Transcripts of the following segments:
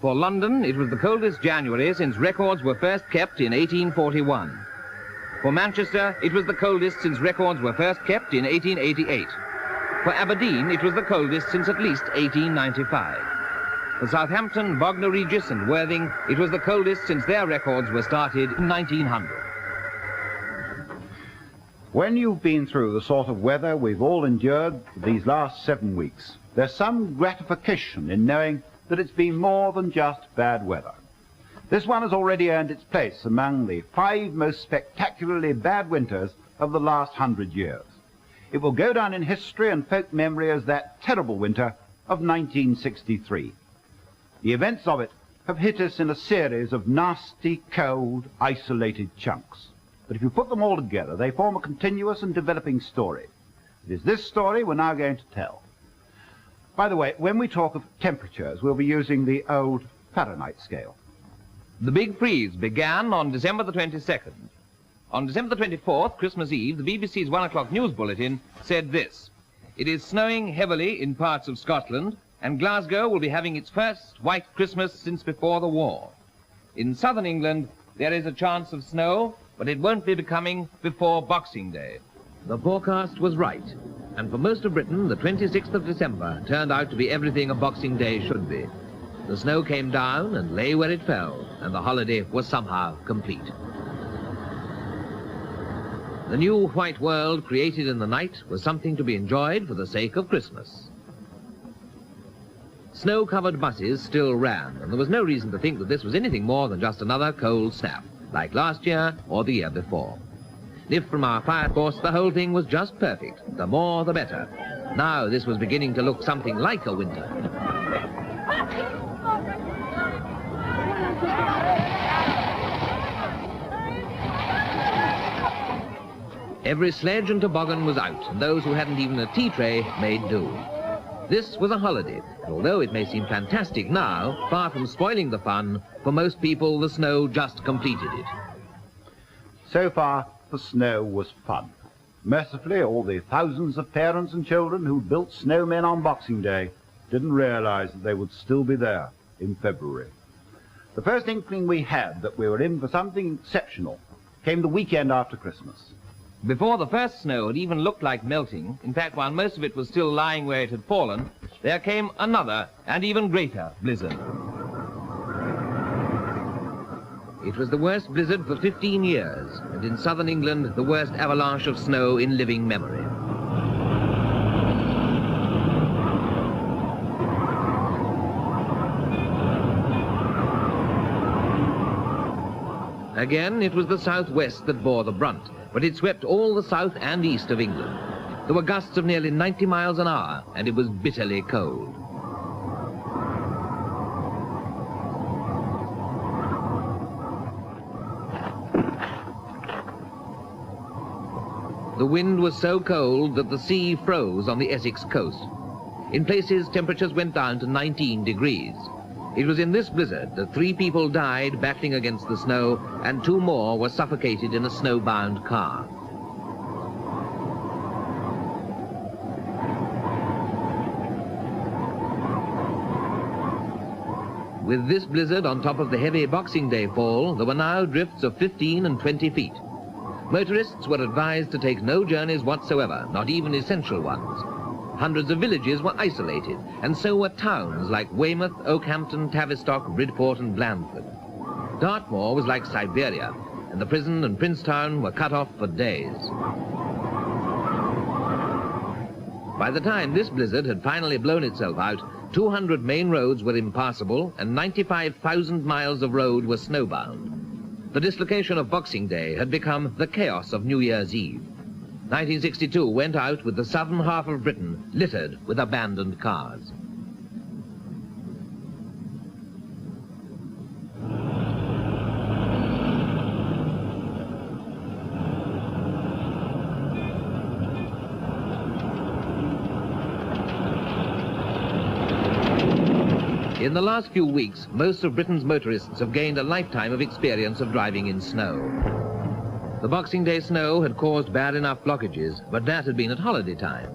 For London, it was the coldest January since records were first kept in 1841. For Manchester, it was the coldest since records were first kept in 1888. For Aberdeen, it was the coldest since at least 1895. For Southampton, Bognor Regis and Worthing, it was the coldest since their records were started in 1900. When you've been through the sort of weather we've all endured these last 7 weeks, there's some gratification in knowing that it's been more than just bad weather. This one has already earned its place among the 5 most spectacularly bad winters of the last 100 years. It will go down in history and folk memory as that terrible winter of 1963. The events of it have hit us in a series of nasty, cold, isolated chunks. But if you put them all together, they form a continuous and developing story. It is this story we're now going to tell. By the way, when we talk of temperatures, we'll be using the old Fahrenheit scale. The big freeze began on December the 22nd. On December the 24th, Christmas Eve, the BBC's 1 o'clock news bulletin said this: "It is snowing heavily in parts of Scotland, and Glasgow will be having its first white Christmas since before the war. In southern England, there is a chance of snow, but it won't be coming before Boxing Day." The forecast was right, and for most of Britain, the 26th of December turned out to be everything a Boxing Day should be. The snow came down and lay where it fell, and the holiday was somehow complete. The new white world created in the night was something to be enjoyed for the sake of Christmas. Snow-covered buses still ran, and there was no reason to think that this was anything more than just another cold snap, like last year or the year before. If from our fire course the whole thing was just perfect, the more the better. Now this was beginning to look something like a winter. Every sledge and toboggan was out, and those who hadn't even a tea tray made do. This was a holiday, and although it may seem fantastic now, far from spoiling the fun, for most people the snow just completed it. So far, the snow was fun. Mercifully, all the thousands of parents and children who built snowmen on Boxing Day didn't realize that they would still be there in February. The first inkling we had that we were in for something exceptional came the weekend after Christmas. Before the first snow had even looked like melting, in fact, while most of it was still lying where it had fallen, there came another and even greater blizzard. It was the worst blizzard for 15 years, and in southern England, the worst avalanche of snow in living memory. Again, it was the southwest that bore the brunt, but it swept all the south and east of England. There were gusts of nearly 90 miles an hour, and it was bitterly cold. The wind was so cold that the sea froze on the Essex coast. In places, temperatures went down to 19 degrees. It was in this blizzard that 3 people died battling against the snow, and 2 more were suffocated in a snowbound car. With this blizzard on top of the heavy Boxing Day fall, there were now drifts of 15 and 20 feet. Motorists were advised to take no journeys whatsoever, not even essential ones. Hundreds of villages were isolated, and so were towns like Weymouth, Oakhampton, Tavistock, Bridport and Blandford. Dartmoor was like Siberia, and the prison and Princetown were cut off for days. By the time this blizzard had finally blown itself out, 200 main roads were impassable, and 95,000 miles of road were snowbound. The dislocation of Boxing Day had become the chaos of New Year's Eve. 1962 went out with the southern half of Britain littered with abandoned cars. In the last few weeks, most of Britain's motorists have gained a lifetime of experience of driving in snow. The Boxing Day snow had caused bad enough blockages, but that had been at holiday time.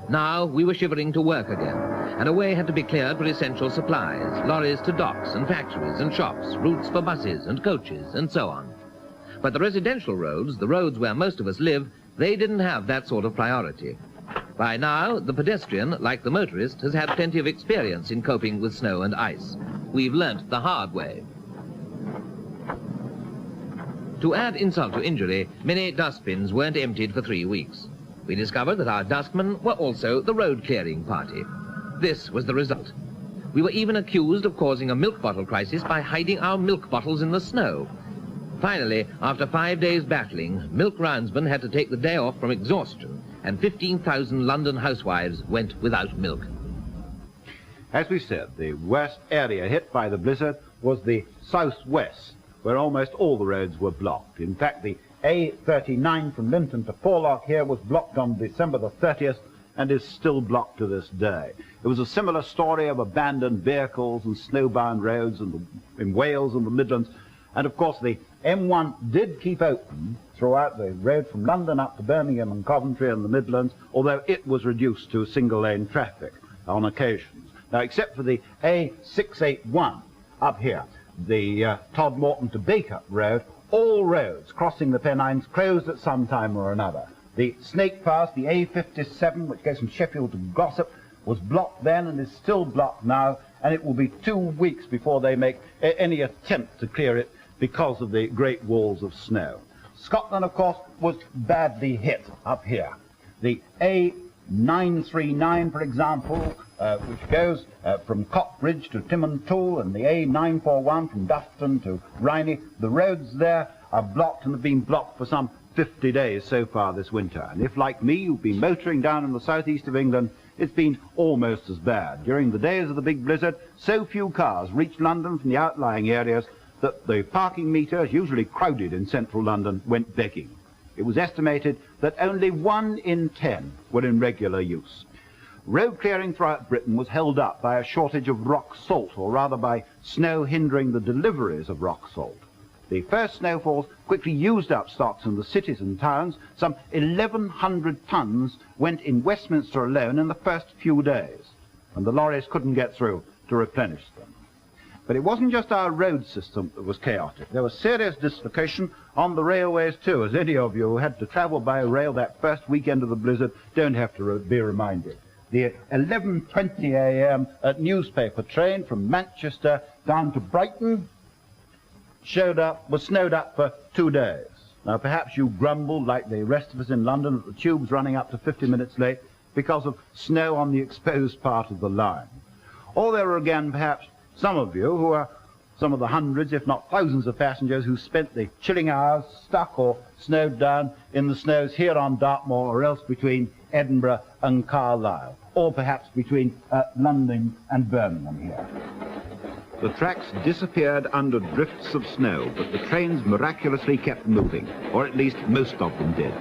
Now we were shivering to work again, and a way had to be cleared for essential supplies, lorries to docks and factories and shops, routes for buses and coaches, and so on. But the residential roads, the roads where most of us live, they didn't have that sort of priority. By now, the pedestrian, like the motorist, has had plenty of experience in coping with snow and ice. We've learnt the hard way. To add insult to injury, many dustbins weren't emptied for 3 weeks. We discovered that our dustmen were also the road-clearing party. This was the result. We were even accused of causing a milk bottle crisis by hiding our milk bottles in the snow. Finally, after 5 days battling, milk roundsmen had to take the day off from exhaustion, and 15,000 London housewives went without milk. As we said, the worst area hit by the blizzard was the southwest, where almost all the roads were blocked. In fact, the A39 from Linton to Porlock here was blocked on December the 30th and is still blocked to this day. It was a similar story of abandoned vehicles and snowbound roads in Wales and the Midlands. And of course the M1 did keep open throughout the road from London up to Birmingham and Coventry and the Midlands, although it was reduced to single-lane traffic on occasions. Now, except for the A681 up here, the Todmorden to Bacup Road, all roads crossing the Pennines closed at some time or another. The Snake Pass, the A57, which goes from Sheffield to Glossop, was blocked then and is still blocked now, and it will be 2 weeks before they make any attempt to clear it because of the great walls of snow. Scotland, of course, was badly hit up here. The A939, for example, which goes from Cockbridge to Timontoul, and the A941 from Dufton to Rhynie, the roads there are blocked and have been blocked for some 50 days so far this winter. And if, like me, you've been motoring down in the southeast of England, it's been almost as bad. During the days of the big blizzard, so few cars reached London from the outlying areas that the parking meters, usually crowded in central London, went begging. It was estimated that only 1 in 10 were in regular use. Road clearing throughout Britain was held up by a shortage of rock salt, or rather by snow hindering the deliveries of rock salt. The first snowfalls quickly used up stocks in the cities and towns. Some 1,100 tons went in Westminster alone in the first few days, and the lorries couldn't get through to replenish them. But it wasn't just our road system that was chaotic. There was serious dislocation on the railways too, as any of you who had to travel by rail that first weekend of the blizzard don't have to be reminded. The 11:20 a.m. newspaper train from Manchester down to Brighton was snowed up for 2 days. Now perhaps you grumbled, like the rest of us in London, at the tubes running up to 50 minutes late because of snow on the exposed part of the line. Or there were again perhaps some of you who are some of the hundreds, if not thousands of passengers who spent the chilling hours stuck or snowed down in the snows here on Dartmoor, or else between Edinburgh and Carlisle, or perhaps between London and Birmingham here. The tracks disappeared under drifts of snow, but the trains miraculously kept moving, or at least most of them did.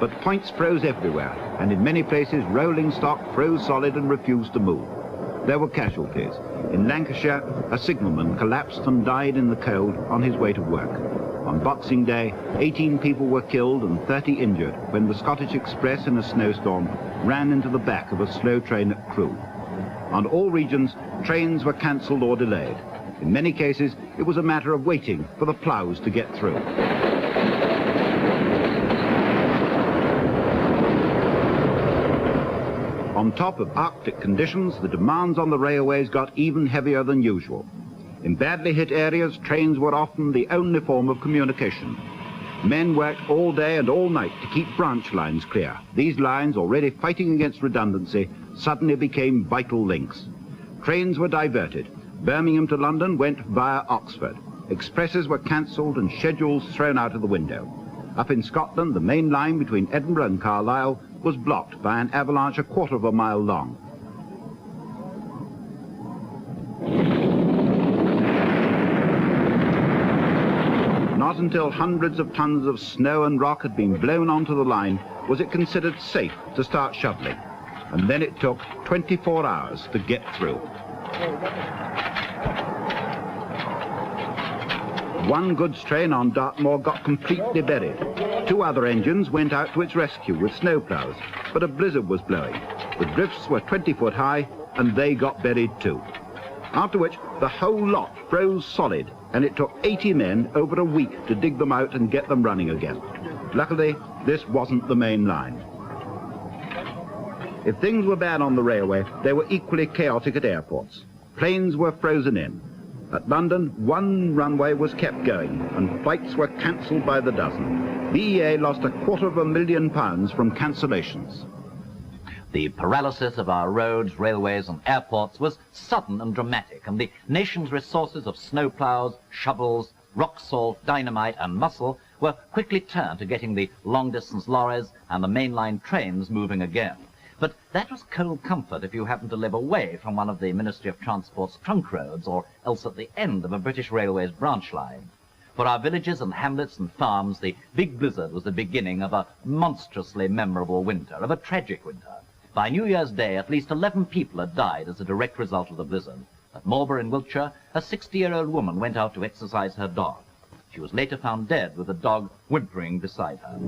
But points froze everywhere, and in many places rolling stock froze solid and refused to move. There were casualties. In Lancashire, a signalman collapsed and died in the cold on his way to work. On Boxing Day, 18 people were killed and 30 injured when the Scottish Express in a snowstorm ran into the back of a slow train at Crewe. On all regions, trains were cancelled or delayed. In many cases, it was a matter of waiting for the ploughs to get through. On top of Arctic conditions, the demands on the railways got even heavier than usual. In badly hit areas, trains were often the only form of communication. Men worked all day and all night to keep branch lines clear. These lines, already fighting against redundancy, suddenly became vital links. Trains were diverted. Birmingham to London went via Oxford. Expresses were cancelled and schedules thrown out of the window. Up in Scotland, the main line between Edinburgh and Carlisle was blocked by an avalanche 1/4 mile long. Not until hundreds of tons of snow and rock had been blown onto the line was it considered safe to start shoveling. And then it took 24 hours to get through. One goods train on Dartmoor got completely buried. 2 other engines went out to its rescue with snowplows, but a blizzard was blowing. The drifts were 20 foot high, and they got buried too. After which, the whole lot froze solid, and it took 80 men over a week to dig them out and get them running again. Luckily, this wasn't the main line. If things were bad on the railway, they were equally chaotic at airports. Planes were frozen in. At London, one runway was kept going, and flights were cancelled by the dozen. BEA lost £250,000 from cancellations. The paralysis of our roads, railways and airports was sudden and dramatic, and the nation's resources of snowplows, shovels, rock salt, dynamite and muscle were quickly turned to getting the long-distance lorries and the mainline trains moving again. But that was cold comfort if you happened to live away from one of the Ministry of Transport's trunk roads, or else at the end of a British Railways branch line. For our villages and hamlets and farms, the big blizzard was the beginning of a monstrously memorable winter, of a tragic winter. By New Year's Day, at least 11 people had died as a direct result of the blizzard. At Marlborough in Wiltshire, a 60-year-old woman went out to exercise her dog. She was later found dead with the dog whimpering beside her.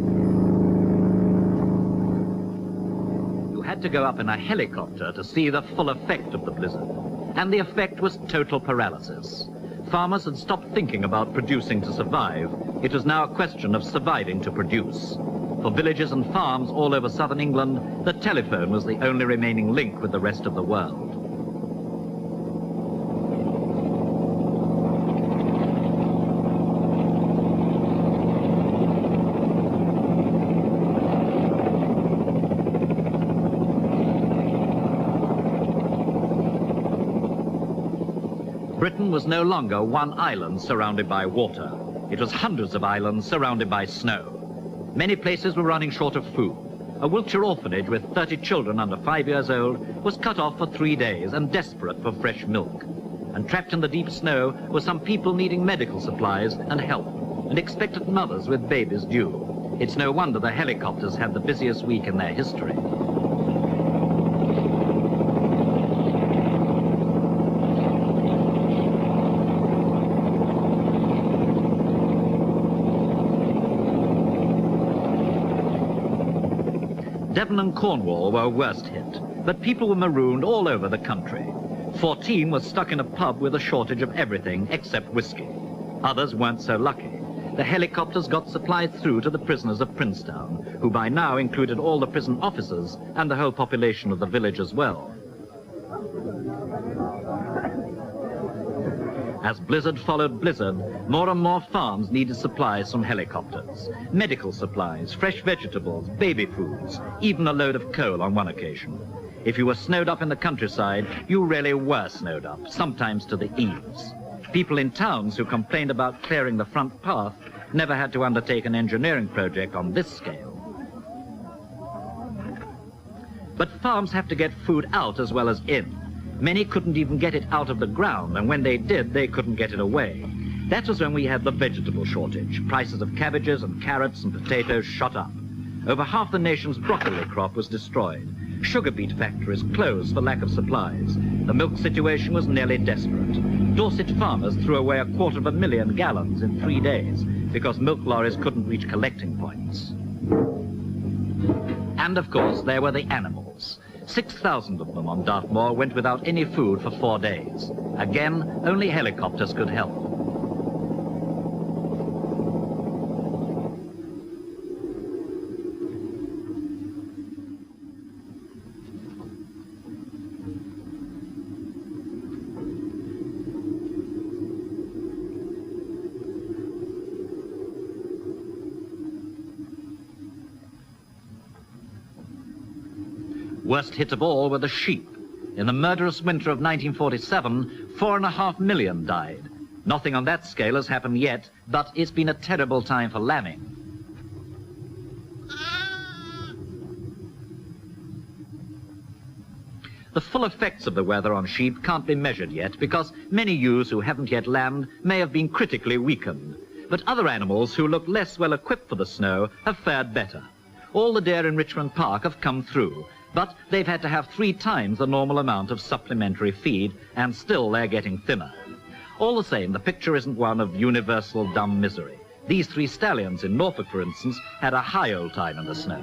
You had to go up in a helicopter to see the full effect of the blizzard. And the effect was total paralysis. Farmers had stopped thinking about producing to survive. It was now a question of surviving to produce. For villages and farms all over southern England, the telephone was the only remaining link with the rest of the world. Britain was no longer one island surrounded by water. It was hundreds of islands surrounded by snow. Many places were running short of food. A Wiltshire orphanage with 30 children under 5 years old was cut off for 3 days and desperate for fresh milk. And trapped in the deep snow were some people needing medical supplies and help, and expectant mothers with babies due. It's no wonder the helicopters had the busiest week in their history. Devon and Cornwall were worst hit, but people were marooned all over the country. 14 were stuck in a pub with a shortage of everything except whiskey. Others weren't so lucky. The helicopters got supplies through to the prisoners of Princetown, who by now included all the prison officers and the whole population of the village as well. As blizzard followed blizzard, more and more farms needed supplies from helicopters. Medical supplies, fresh vegetables, baby foods, even a load of coal on one occasion. If you were snowed up in the countryside, you really were snowed up, sometimes to the eaves. People in towns who complained about clearing the front path never had to undertake an engineering project on this scale. But farms have to get food out as well as in. Many couldn't even get it out of the ground, and when they did, they couldn't get it away. That was when we had the vegetable shortage. Prices of cabbages and carrots and potatoes shot up. Over half the nation's broccoli crop was destroyed. Sugar beet factories closed for lack of supplies. The milk situation was nearly desperate. Dorset farmers threw away 250,000 gallons in 3 days because milk lorries couldn't reach collecting points. And of course, there were the animals. 6,000 of them on Dartmoor went without any food for 4 days. Again, only helicopters could help. Worst hit of all were the sheep. In the murderous winter of 1947, 4.5 million died. Nothing on that scale has happened yet, but it's been a terrible time for lambing. The full effects of the weather on sheep can't be measured yet because many ewes who haven't yet lambed may have been critically weakened. But other animals who look less well equipped for the snow have fared better. All the deer in Richmond Park have come through, but they've had to have 3 times the normal amount of supplementary feed, and still they're getting thinner. All the same, the picture isn't one of universal dumb misery. These 3 stallions in Norfolk, for instance, had a high old time in the snow.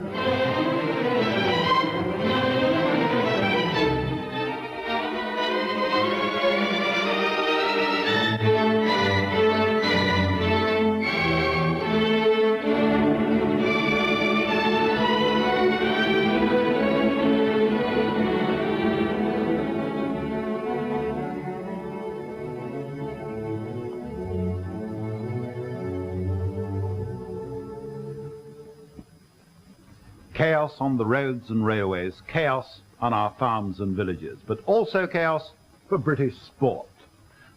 Chaos on the roads and railways, chaos on our farms and villages, but also chaos for British sport.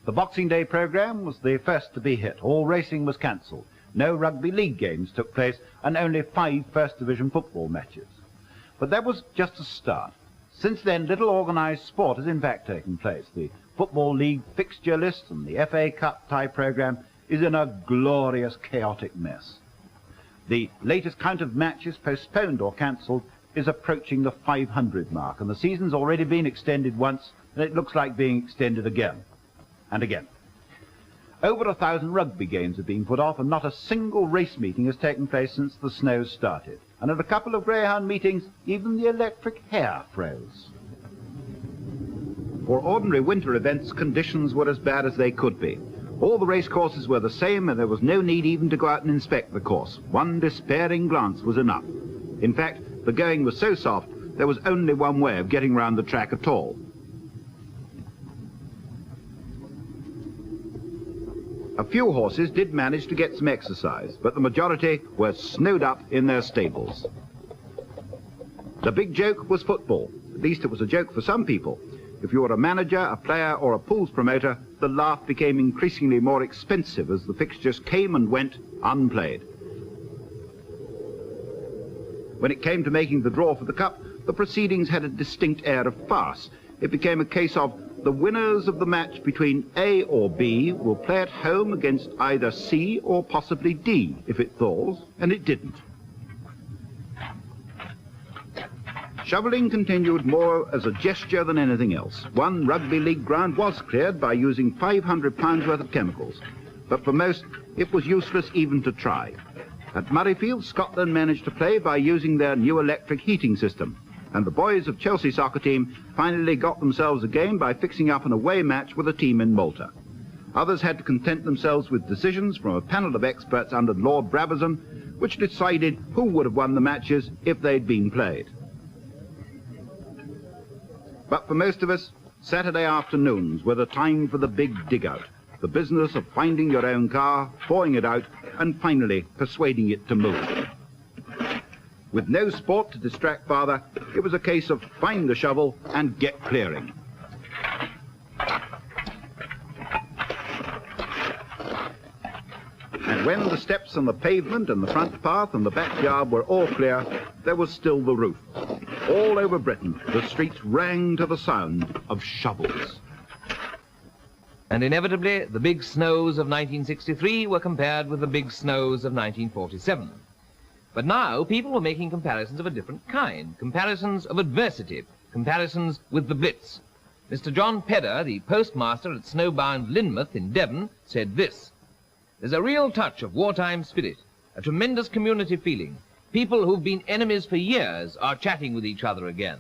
The Boxing Day programme was the first to be hit. All racing was cancelled. No rugby league games took place, and only 5 First Division football matches. But that was just a start. Since then, little organised sport has in fact taken place. The Football League fixture list and the FA Cup tie programme is in a glorious chaotic mess. The latest count of matches postponed or cancelled is approaching the 500 mark, and the season's already been extended once, and it looks like being extended again and again. Over 1,000 rugby games have been put off, and not a single race meeting has taken place since the snow started. And at a couple of greyhound meetings, even the electric hair froze. For ordinary winter events, conditions were as bad as they could be. All the race courses were the same, and there was no need even to go out and inspect the course. One despairing glance was enough. In fact, the going was so soft, there was only one way of getting round the track at all. A few horses did manage to get some exercise, but the majority were snowed up in their stables. The big joke was football. At least it was a joke for some people. If you were a manager, a player, or a pools promoter, the laugh became increasingly more expensive as the fixtures came and went unplayed. When it came to making the draw for the cup, the proceedings had a distinct air of farce. It became a case of the winners of the match between A or B will play at home against either C or possibly D if it thaws, and it didn't. Shovelling continued more as a gesture than anything else. One rugby league ground was cleared by using £500 worth of chemicals, but for most it was useless even to try. At Murrayfield, Scotland managed to play by using their new electric heating system, and the boys of Chelsea soccer team finally got themselves a game by fixing up an away match with a team in Malta. Others had to content themselves with decisions from a panel of experts under Lord Brabazon, which decided who would have won the matches if they'd been played. But for most of us, Saturday afternoons were the time for the big dig-out, the business of finding your own car, thawing it out, and finally persuading it to move. With no sport to distract father, it was a case of find the shovel and get clearing. And when the steps and the pavement and the front path and the backyard were all clear, there was still the roof. All over Britain, the streets rang to the sound of shovels. And inevitably, the big snows of 1963 were compared with the big snows of 1947. But now people were making comparisons of a different kind, comparisons of adversity, comparisons with the Blitz. Mr. John Pedder, the postmaster at snowbound Lynmouth in Devon, said this: "There's a real touch of wartime spirit, a tremendous community feeling. People who've been enemies for years are chatting with each other again."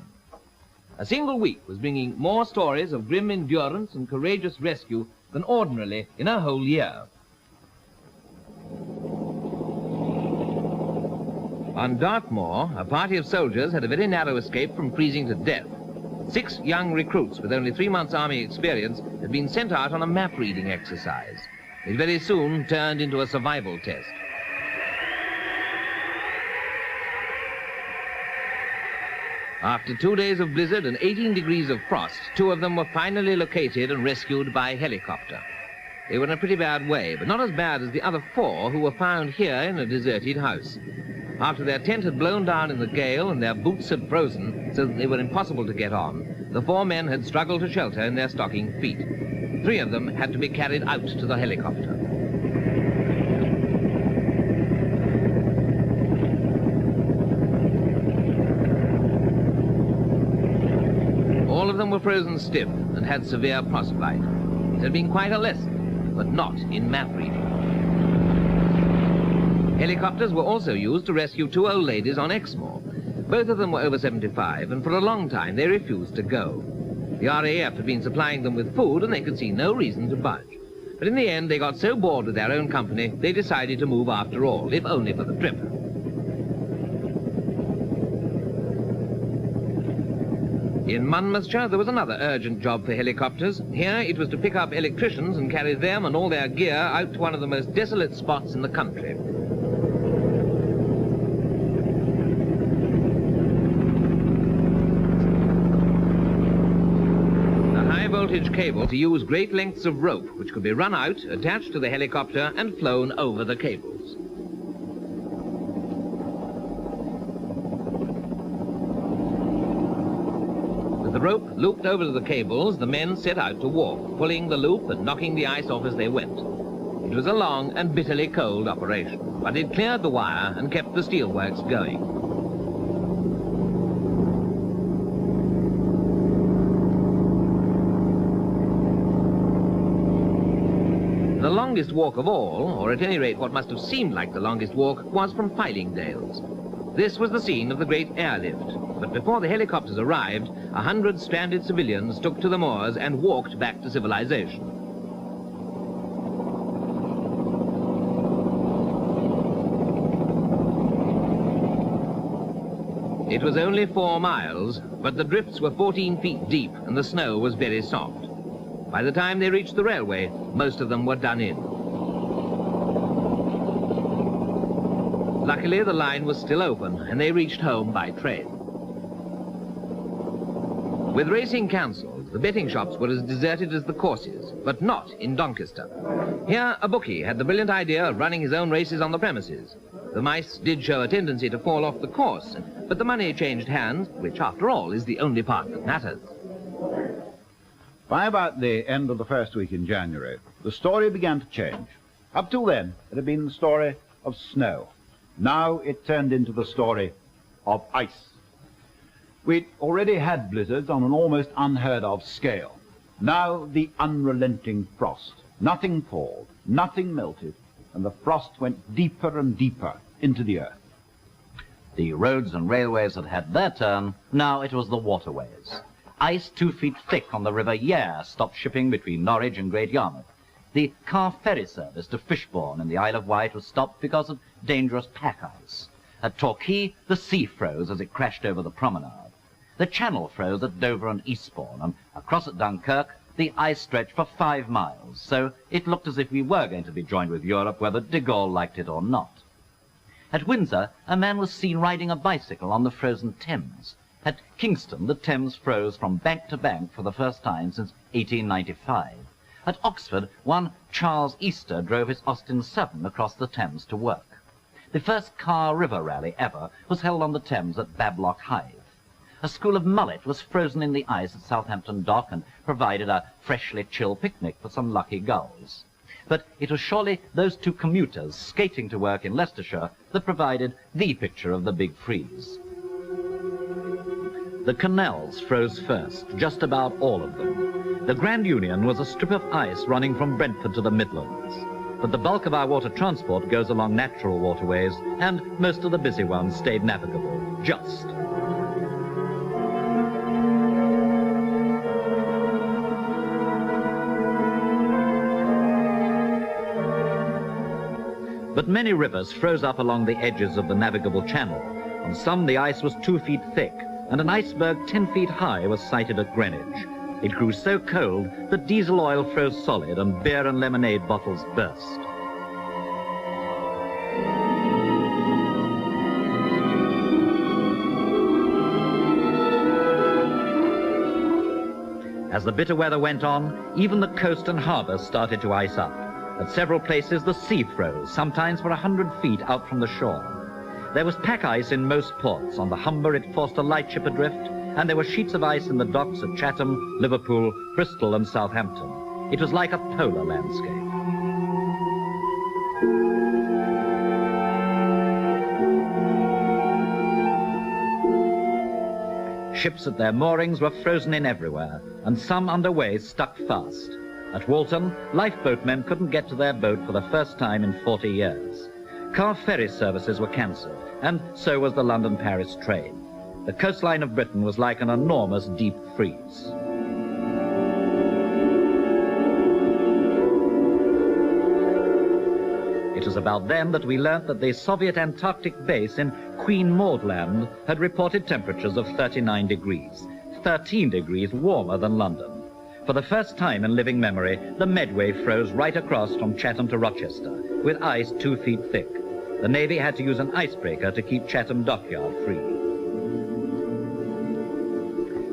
A single week was bringing more stories of grim endurance and courageous rescue than ordinarily in a whole year. On Dartmoor, a party of soldiers had a very narrow escape from freezing to death. 6 young recruits with only 3 months' army experience had been sent out on a map-reading exercise. It very soon turned into a survival test. After 2 days of blizzard and 18 degrees of frost, 2 of them were finally located and rescued by helicopter. They were in a pretty bad way, but not as bad as the other 4 who were found here in a deserted house. After their tent had blown down in the gale and their boots had frozen so that they were impossible to get on, the 4 men had struggled to shelter in their stocking feet. 3 of them had to be carried out to the helicopter. All of them were frozen stiff and had severe frostbite. It had been quite a lesson, but not in map reading. Helicopters were also used to rescue 2 old ladies on Exmoor. Both of them were over 75, and for a long time they refused to go. The RAF had been supplying them with food, and they could see no reason to budge. But in the end, they got so bored with their own company, they decided to move after all, if only for the trip. In Monmouthshire, there was another urgent job for helicopters. Here, it was to pick up electricians and carry them and all their gear out to one of the most desolate spots in the country. high-voltage cable to use great lengths of rope, which could be run out, attached to the helicopter, and flown over the cables. With the rope looped over to the cables, the men set out to walk, pulling the loop and knocking the ice off as they went. It was a long and bitterly cold operation, but it cleared the wire and kept the steelworks going. The longest walk of all, or at any rate what must have seemed like the longest walk, was from Fylingdales. This was the scene of the great airlift, but before the helicopters arrived, 100 stranded civilians took to the moors and walked back to civilization. It was only 4 miles, but the drifts were 14 feet deep and the snow was very soft. By the time they reached the railway, most of them were done in. Luckily, the line was still open, and they reached home by train. With racing cancelled, the betting shops were as deserted as the courses, but not in Doncaster. Here, a bookie had the brilliant idea of running his own races on the premises. The mice did show a tendency to fall off the course, but the money changed hands, which, after all, is the only part that matters. By about the end of the first week in January, the story began to change. Up till then, it had been the story of snow. Now it turned into the story of ice. We'd already had blizzards on an almost unheard of scale. Now the unrelenting frost. Nothing thawed, nothing melted, and the frost went deeper and deeper into the earth. The roads and railways had had their turn. Now it was the waterways. Ice 2 feet thick on the River Yare stopped shipping between Norwich and Great Yarmouth. The car ferry service to Fishbourne in the Isle of Wight was stopped because of dangerous pack ice. At Torquay, the sea froze as it crashed over the promenade. The channel froze at Dover and Eastbourne, and across at Dunkirk, the ice stretched for 5 miles, so it looked as if we were going to be joined with Europe, whether de Gaulle liked it or not. At Windsor, a man was seen riding a bicycle on the frozen Thames. At Kingston, the Thames froze from bank to bank for the first time since 1895. At Oxford, one Charles Easter drove his Austin 7 across the Thames to work. The first car river rally ever was held on the Thames at Bablock Hythe. A school of mullet was frozen in the ice at Southampton Dock and provided a freshly chilled picnic for some lucky gulls. But it was surely those 2 commuters skating to work in Leicestershire that provided the picture of the big freeze. The canals froze first, just about all of them. The Grand Union was a strip of ice running from Brentford to the Midlands. But the bulk of our water transport goes along natural waterways, and most of the busy ones stayed navigable, just. But many rivers froze up along the edges of the navigable channel. On some, the ice was 2 feet thick, and an iceberg 10 feet high was sighted at Greenwich. It grew so cold that diesel oil froze solid and beer and lemonade bottles burst. As the bitter weather went on, even the coast and harbours started to ice up. At several places, the sea froze, sometimes for 100 feet out from the shore. There was pack ice in most ports. On the Humber, it forced a light ship adrift, and there were sheets of ice in the docks at Chatham, Liverpool, Bristol, and Southampton. It was like a polar landscape. Ships at their moorings were frozen in everywhere, and some underway stuck fast. At Walton, lifeboatmen couldn't get to their boat for the first time in 40 years. Car ferry services were cancelled, and so was the London-Paris train. The coastline of Britain was like an enormous deep freeze. It was about then that we learnt that the Soviet Antarctic base in Queen Maud Land had reported temperatures of 39 degrees, 13 degrees warmer than London. For the first time in living memory, the Medway froze right across from Chatham to Rochester, with ice 2 feet thick. The Navy had to use an icebreaker to keep Chatham Dockyard free.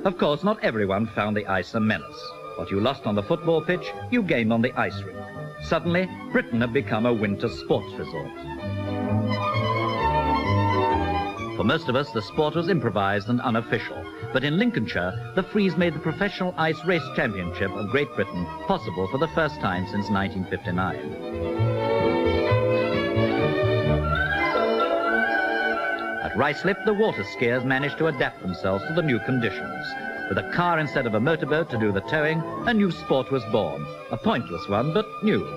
Of course, not everyone found the ice a menace. What you lost on the football pitch, you gained on the ice rink. Suddenly, Britain had become a winter sports resort. For most of us, the sport was improvised and unofficial. But in Lincolnshire, the Frees made the Professional Ice Race Championship of Great Britain possible for the first time since 1959. At Ruislip, the water skiers managed to adapt themselves to the new conditions. With a car instead of a motorboat to do the towing, a new sport was born. A pointless one, but new.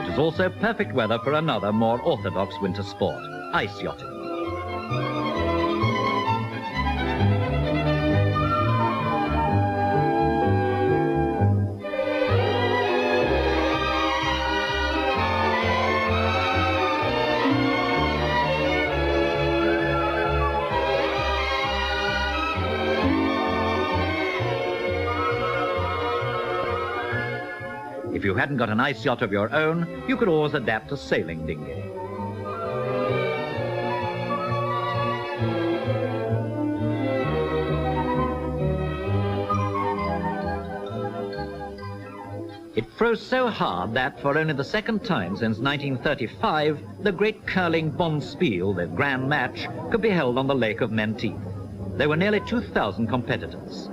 It is also perfect weather for another, more orthodox winter sport, ice yachting. If you hadn't got an ice yacht of your own, you could always adapt a sailing dinghy. It froze so hard that, for only the second time since 1935, the great curling Bonspiel, the grand match, could be held on the Lake of Menteith. There were nearly 2,000 competitors.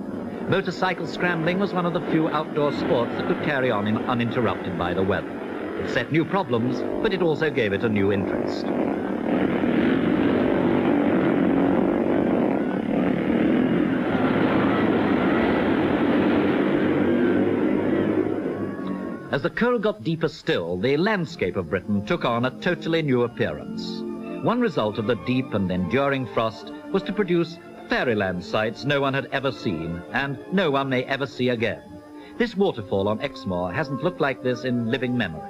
Motorcycle scrambling was one of the few outdoor sports that could carry on uninterrupted by the weather. It set new problems, but it also gave it a new interest. As the cold got deeper still, the landscape of Britain took on a totally new appearance. One result of the deep and enduring frost was to produce fairyland sights no one had ever seen, and no one may ever see again. This waterfall on Exmoor hasn't looked like this in living memory.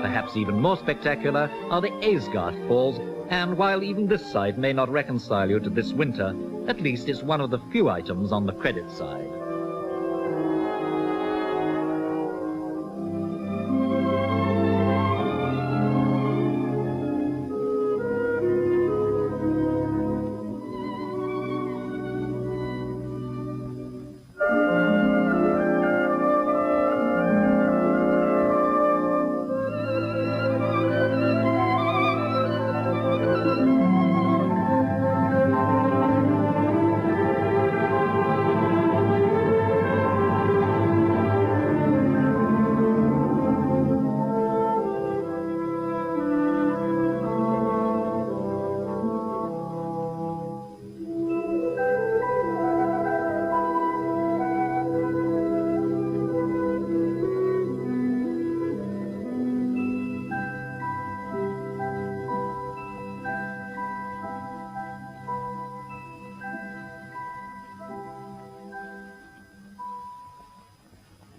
Perhaps even more spectacular are the Aysgarth Falls, and while even this side may not reconcile you to this winter, at least it's one of the few items on the credit side.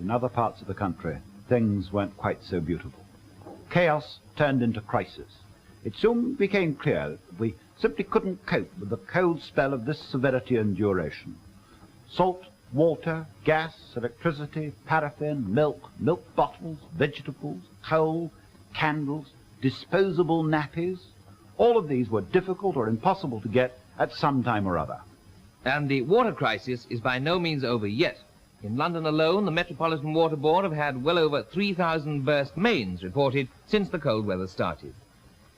In other parts of the country, things weren't quite so beautiful. Chaos turned into crisis. It soon became clear that we simply couldn't cope with the cold spell of this severity and duration. Salt, water, gas, electricity, paraffin, milk, milk bottles, vegetables, coal, candles, disposable nappies, all of these were difficult or impossible to get at some time or other. And the water crisis is by no means over yet. In London alone, the Metropolitan Water Board have had well over 3,000 burst mains reported since the cold weather started.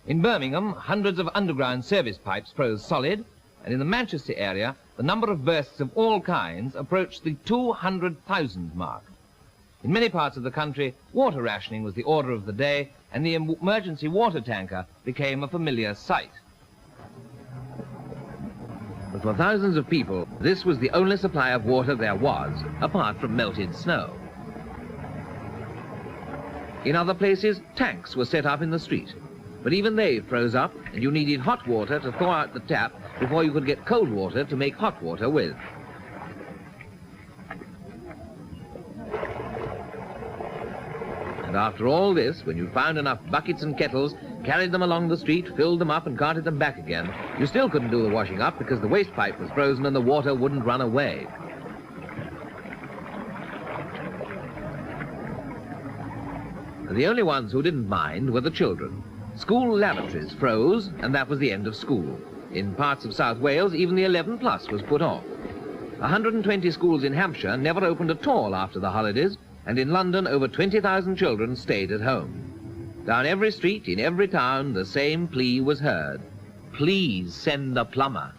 In Birmingham, hundreds of underground service pipes froze solid, and in the Manchester area, the number of bursts of all kinds approached the 200,000 mark. In many parts of the country, water rationing was the order of the day, and the emergency water tanker became a familiar sight. But for thousands of people, this was the only supply of water there was, apart from melted snow. In other places, tanks were set up in the street, but even they froze up, and you needed hot water to thaw out the tap before you could get cold water to make hot water with. And after all this, when you found enough buckets and kettles, carried them along the street, filled them up and carted them back again, you still couldn't do the washing up because the waste pipe was frozen and the water wouldn't run away. The only ones who didn't mind were the children. School lavatories froze, and that was the end of school. In parts of South Wales, even the 11 plus was put off. 120 schools in Hampshire never opened at all after the holidays, and in London over 20,000 children stayed at home. Down every street, in every town, the same plea was heard. Please send the plumber.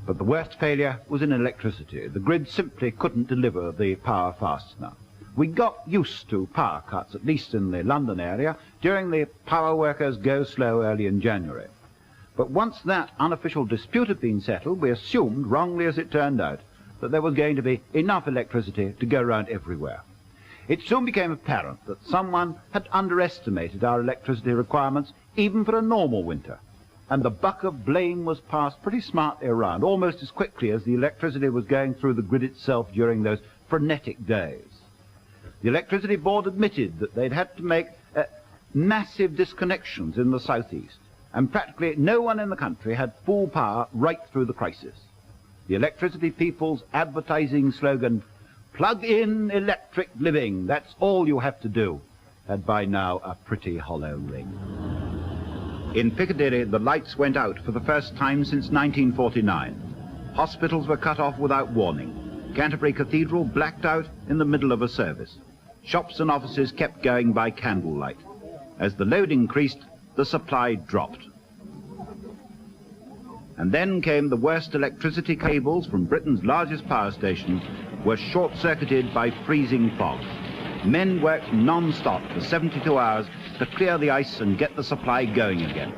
But the worst failure was in electricity. The grid simply couldn't deliver the power fast enough. We got used to power cuts, at least in the London area, during the power workers' go slow early in January. But once that unofficial dispute had been settled, we assumed, wrongly as it turned out, that there was going to be enough electricity to go round everywhere. It soon became apparent that someone had underestimated our electricity requirements even for a normal winter, and the buck of blame was passed pretty smartly around, almost as quickly as the electricity was going through the grid itself during those frenetic days. The Electricity Board admitted that they'd had to make massive disconnections in the southeast, and practically no one in the country had full power right through the crisis. The electricity people's advertising slogan, "Plug in electric living, that's all you have to do," had by now a pretty hollow ring. In Piccadilly, the lights went out for the first time since 1949. Hospitals were cut off without warning. Canterbury Cathedral blacked out in the middle of a service. Shops and offices kept going by candlelight. As the load increased, the supply dropped. And then came the worst. Electricity cables from Britain's largest power station were short-circuited by freezing fog. Men worked non-stop for 72 hours to clear the ice and get the supply going again.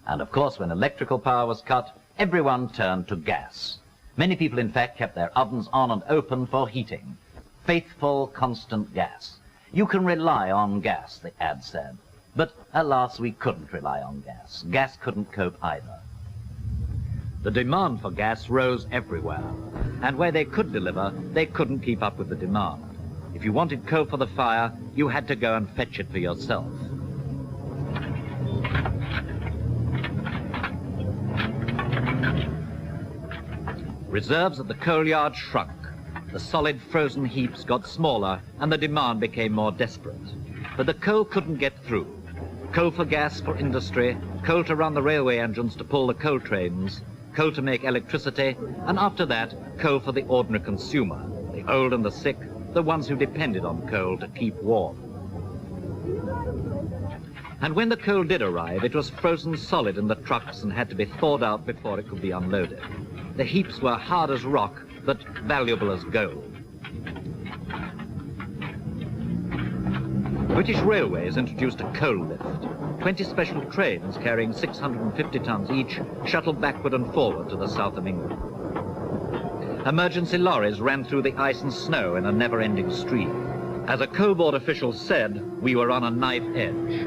And of course, when electrical power was cut, everyone turned to gas. Many people, in fact, kept their ovens on and open for heating. Faithful, constant gas. You can rely on gas, the ad said. But alas, we couldn't rely on gas. Gas couldn't cope either. The demand for gas rose everywhere, and where they could deliver, they couldn't keep up with the demand. If you wanted coal for the fire, you had to go and fetch it for yourself. Reserves at the coal yard shrunk. The solid frozen heaps got smaller, and the demand became more desperate. But the coal couldn't get through. Coal for gas for industry, coal to run the railway engines to pull the coal trains, coal to make electricity, and after that, coal for the ordinary consumer, the old and the sick, the ones who depended on coal to keep warm. And when the coal did arrive, it was frozen solid in the trucks and had to be thawed out before it could be unloaded. The heaps were hard as rock, but valuable as gold. British Railways introduced a coal lift. 20 special trains carrying 650 tons each shuttled backward and forward to the south of England. Emergency lorries ran through the ice and snow in a never-ending stream. As a coal board official said, we were on a knife edge.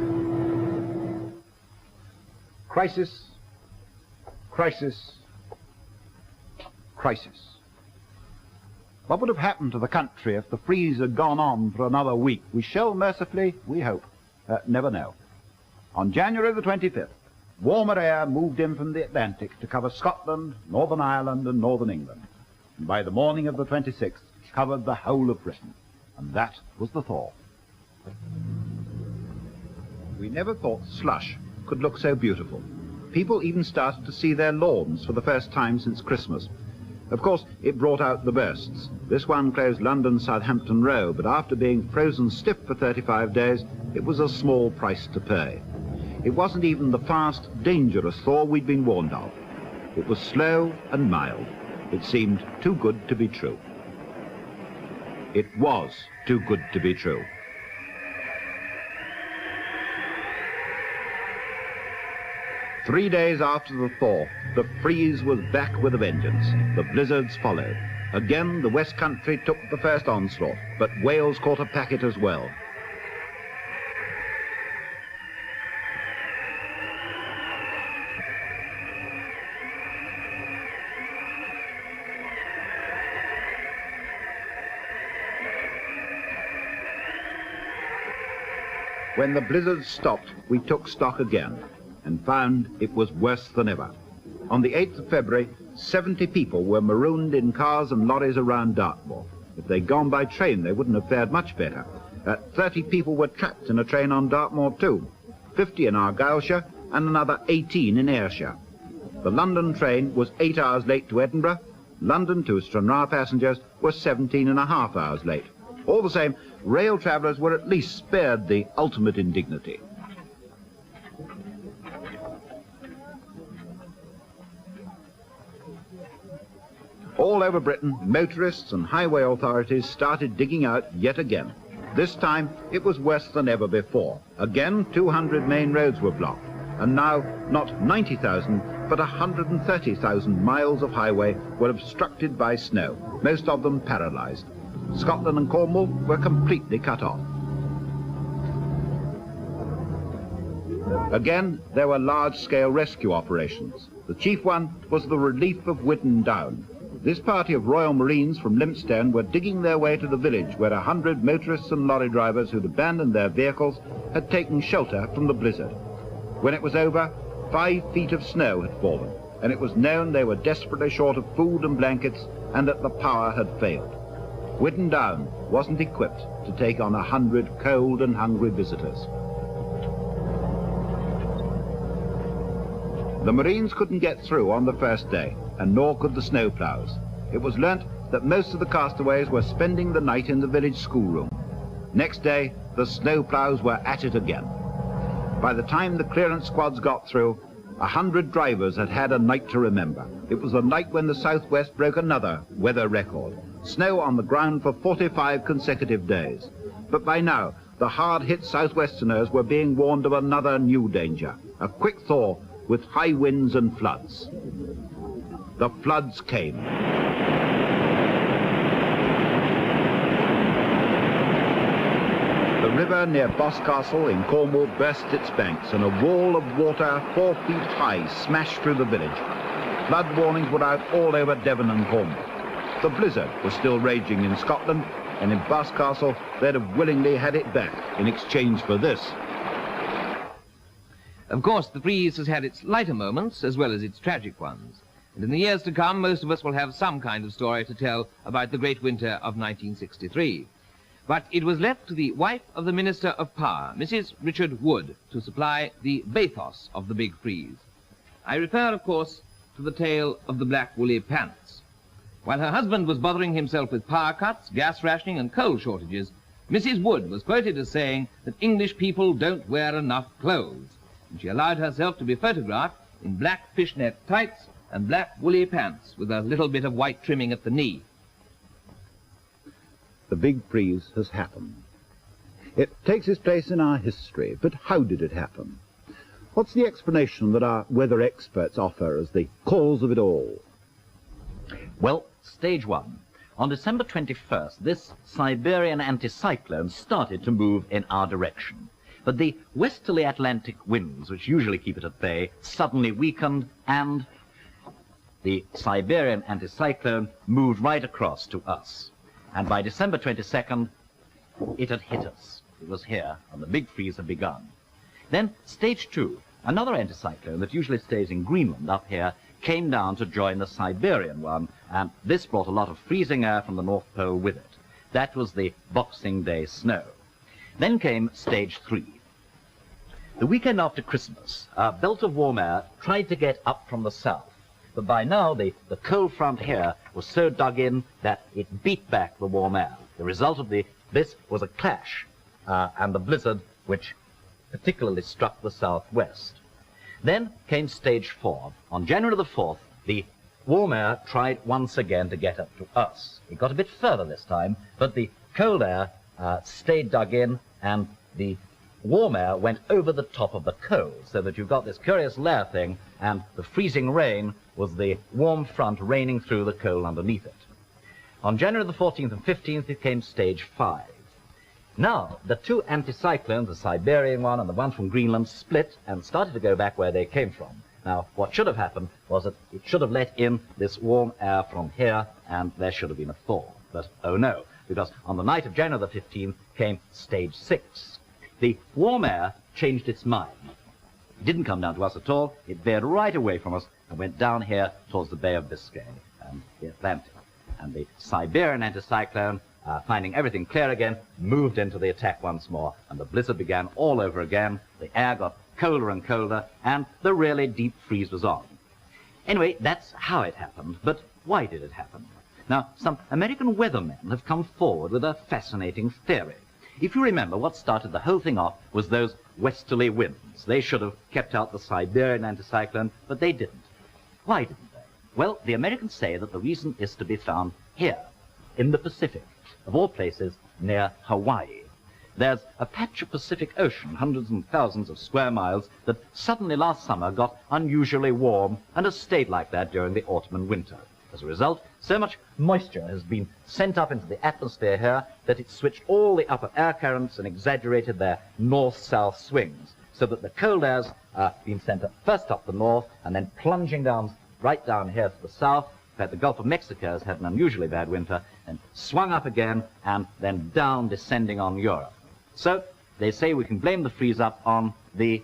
Crisis, crisis, crisis. What would have happened to the country if the freeze had gone on for another week? We shall mercifully, we hope, never know. On January the 25th, warmer air moved in from the Atlantic to cover Scotland, Northern Ireland and Northern England. And by the morning of the 26th, covered the whole of Britain. And that was the thaw. We never thought slush could look so beautiful. People even started to see their lawns for the first time since Christmas. Of course, it brought out the bursts. This one closed London Southampton Row, but after being frozen stiff for 35 days, it was a small price to pay. It wasn't even the fast, dangerous thaw we'd been warned of. It was slow and mild. It seemed too good to be true. It was too good to be true. Three days after the thaw, the freeze was back with a vengeance. The blizzards followed. Again, the West Country took the first onslaught, but Wales caught a packet as well. When the blizzard stopped, we took stock again and found it was worse than ever. On the 8th of February, 70 people were marooned in cars and lorries around Dartmoor. If they'd gone by train, they wouldn't have fared much better. 30 people were trapped in a train on Dartmoor too, 50 in Argyllshire and another 18 in Ayrshire. The London train was 8 hours late to Edinburgh. London to Stranraer passengers were 17.5 hours late. All the same, rail travellers were at least spared the ultimate indignity. All over Britain, motorists and highway authorities started digging out yet again. This time, it was worse than ever before. Again, 200 main roads were blocked, and now not 90,000, but 130,000 miles of highway were obstructed by snow, most of them paralysed. Scotland and Cornwall were completely cut off. Again, there were large-scale rescue operations. The chief one was the relief of Whiddon Down. This party of Royal Marines from Lympstone were digging their way to the village where 100 motorists and lorry drivers who'd abandoned their vehicles had taken shelter from the blizzard. When it was over, 5 feet of snow had fallen, and it was known they were desperately short of food and blankets and that the power had failed. Whiddon Down wasn't equipped to take on 100 cold and hungry visitors. The Marines couldn't get through on the first day, and nor could the snowplows. It was learnt that most of the castaways were spending the night in the village schoolroom. Next day, the snowplows were at it again. By the time the clearance squads got through, 100 drivers had had a night to remember. It was the night when the southwest broke another weather record. Snow on the ground for 45 consecutive days. But by now, the hard-hit southwesterners were being warned of another new danger, a quick thaw with high winds and floods. The floods came. The river near Boscastle in Cornwall burst its banks, and a wall of water 4 feet high smashed through the village. Flood warnings were out all over Devon and Cornwall. The blizzard was still raging in Scotland, and in Boscastle they'd have willingly had it back in exchange for this. Of course, the freeze has had its lighter moments as well as its tragic ones. And in the years to come, most of us will have some kind of story to tell about the great winter of 1963. But it was left to the wife of the Minister of Power, Mrs. Richard Wood, to supply the bathos of the big freeze. I refer, of course, to the tale of the black woolly pants. While her husband was bothering himself with power cuts, gas rationing and coal shortages, Mrs. Wood was quoted as saying that English people don't wear enough clothes, and she allowed herself to be photographed in black fishnet tights and black woolly pants with a little bit of white trimming at the knee. The big freeze has happened. It takes its place in our history, but how did it happen? What's the explanation that our weather experts offer as the cause of it all? Well, stage one. On December 21st, this Siberian anticyclone started to move in our direction. But the westerly Atlantic winds, which usually keep it at bay, suddenly weakened, and the Siberian anticyclone moved right across to us. And by December 22nd, it had hit us. It was here, and the big freeze had begun. Then stage two, another anticyclone that usually stays in Greenland up here, came down to join the Siberian one, and this brought a lot of freezing air from the North Pole with it. That was the Boxing Day snow. Then came stage three. The weekend after Christmas, a belt of warm air tried to get up from the south, but by now the cold front here was so dug in that it beat back the warm air. The result of this was a clash, and the blizzard, which particularly struck the southwest. Then came stage four. On January the 4th, the warm air tried once again to get up to us. It got a bit further this time, but the cold air stayed dug in, and the warm air went over the top of the cold, so that you've got this curious layer thing, and the freezing rain was the warm front raining through the cold underneath it. On January the 14th and 15th, it came stage 5. Now, the two anticyclones, the Siberian one and the one from Greenland, split and started to go back where they came from. Now, what should have happened was that it should have let in this warm air from here, and there should have been a thaw. But, oh no, because on the night of January the 15th came stage 6. the warm air changed its mind. It didn't come down to us at all. It veered right away from us and went down here towards the Bay of Biscay and the Atlantic. And the Siberian anticyclone, finding everything clear again, moved into the attack once more, and the blizzard began all over again. The air got colder and colder, and the really deep freeze was on. Anyway, that's how it happened, but why did it happen? Now, some American weathermen have come forward with a fascinating theory. If you remember, what started the whole thing off was those westerly winds. They should have kept out the Siberian anticyclone, but they didn't. Why didn't they? Well, the Americans say that the reason is to be found here, in the Pacific, of all places, near Hawaii. There's a patch of Pacific Ocean, hundreds and thousands of square miles, that suddenly last summer got unusually warm and has stayed like that during the autumn and winter. As a result, so much moisture has been sent up into the atmosphere here that it switched all the upper air currents and exaggerated their north-south swings, so that the cold airs are being sent up first up the north and then plunging down right down here to the south. In fact, the Gulf of Mexico has had an unusually bad winter, and swung up again and then down, descending on Europe. So they say we can blame the freeze-up on the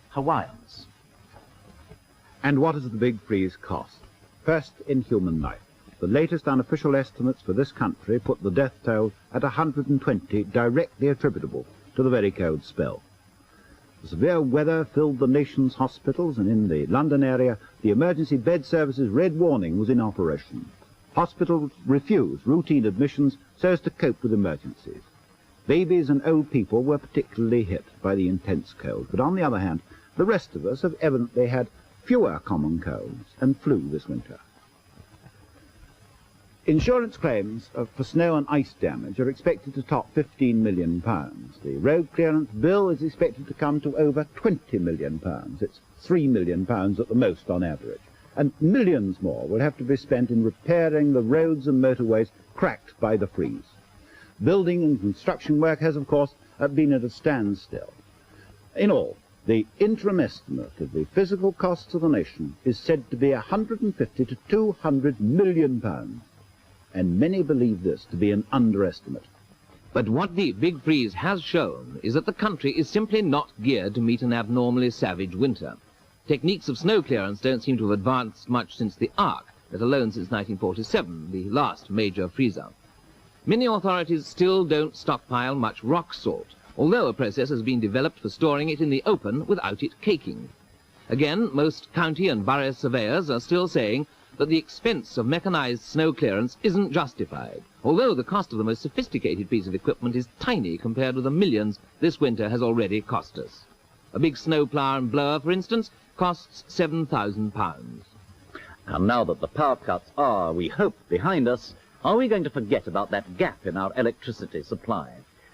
Hawaiians. And what does the big freeze cost? First, in human life. The latest unofficial estimates for this country put the death toll at 120, directly attributable to the very cold spell. The severe weather filled the nation's hospitals, and in the London area, the emergency bed service's red warning was in operation. Hospitals refused routine admissions so as to cope with emergencies. Babies and old people were particularly hit by the intense cold, but on the other hand, the rest of us have evidently had fewer common colds and flu this winter. Insurance claims for snow and ice damage are expected to top £15 million. The road clearance bill is expected to come to over £20 million. It's £3 million at the most on average. And millions more will have to be spent in repairing the roads and motorways cracked by the freeze. Building and construction work has, of course, been at a standstill. In all, the interim estimate of the physical costs of the nation is said to be £150 to £200 million, and many believe this to be an underestimate. But what the big freeze has shown is that the country is simply not geared to meet an abnormally savage winter. Techniques of snow clearance don't seem to have advanced much since the Ark, let alone since 1947, the last major freeze-up. Many authorities still don't stockpile much rock salt, although a process has been developed for storing it in the open without it caking. Again, most county and borough surveyors are still saying that the expense of mechanized snow clearance isn't justified, although the cost of the most sophisticated piece of equipment is tiny compared with the millions this winter has already cost us. A big snow plough and blower, for instance, costs £7,000. And now that the power cuts are, we hope, behind us, are we going to forget about that gap in our electricity supply?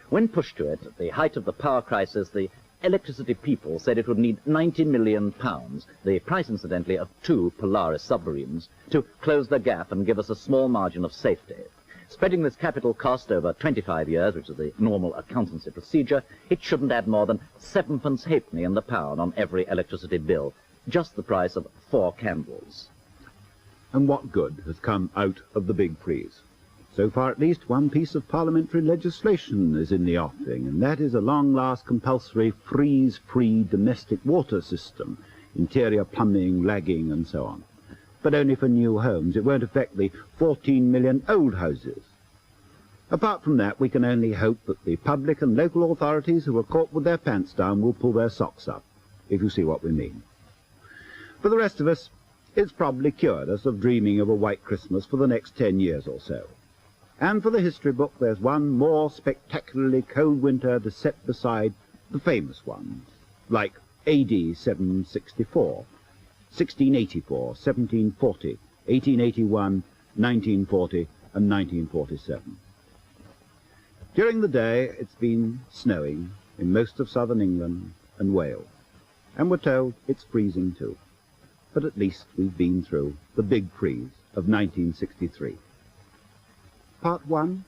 When pushed to it, at the height of the power crisis, the electricity people said it would need £90 million, the price, incidentally, of 2 Polaris submarines, to close the gap and give us a small margin of safety. Spreading this capital cost over 25 years, which is the normal accountancy procedure, it shouldn't add more than 7p halfpenny in the pound on every electricity bill, just the price of 4 candles. And what good has come out of the big freeze? So far, at least, one piece of parliamentary legislation is in the offing, and that is a long-last compulsory freeze-free domestic water system, interior plumbing, lagging, and so on. But only for new homes. It won't affect the 14 million old houses. Apart from that, we can only hope that the public and local authorities who are caught with their pants down will pull their socks up, if you see what we mean. For the rest of us, it's probably cured us of dreaming of a white Christmas for the next 10 years or so. And for the history book, there's one more spectacularly cold winter to set beside the famous ones, like AD 764, 1684, 1740, 1881, 1940, and 1947. During the day, it's been snowing in most of southern England and Wales, and we're told it's freezing too. But at least we've been through the big freeze of 1963. Part 1